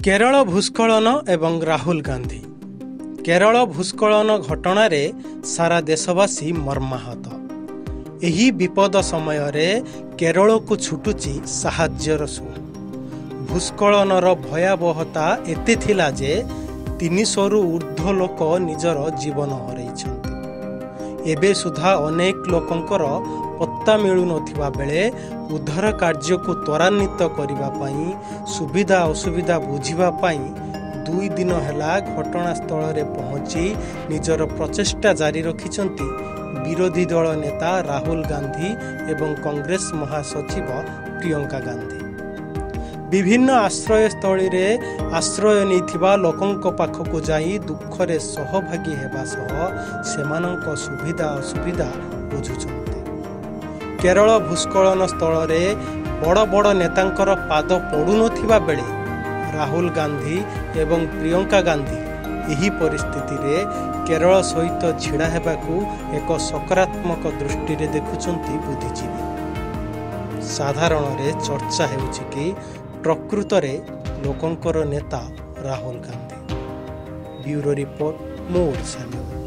केरल भूस्खलन एवं राहुल गांधी। केरल भूस्खलन घटनार सारा देशवासी मर्माहत। एही विपद समय केरल को छुटुची साहाज्यर सुर। भूस्खलनर भयावहता एते थिला जे 300 रु ऊर्ध्व लोक निजर जीवन हरैछन्ति। एबे सुधा अनेक लोकंकर पत्ता मिलु नथिबा बेले उद्धार कार्य को त्वरान्वित करिबा पई सुविधा असुविधा बुझिबा पई 2 दिन हेला घटनास्थल रे पहुंची निजर प्रचेष्टा जारी रखिछन्ति विरोधी दल नेता राहुल गांधी एवं कांग्रेस महासचिव प्रियंका गांधी। विभिन्न आश्रय स्थली रे आश्रय नैथिबा लोकंक पाखकु जाई दुखरे सहभागी हेबा सह सेमानंक सुविधा असुविधा बुझुछन्ति। केरल भूस्खलन स्थल रे बड़ बड़ नेतांकर पाद पड़ु नथिबा बेले राहुल गांधी एवं प्रियंका गांधी एही परिस्थिति रे केरल सहित छिड़ा हेबाकू एक सकारात्मक दृष्टि रे देखुछन्ति बुद्धिजीवी। साधारण रे चर्चा हेउछि कि प्रकृत रे लोकंकर नेता राहुल गांधी। ब्यूरो रिपोर्ट मोर ओडिशा न्यूज।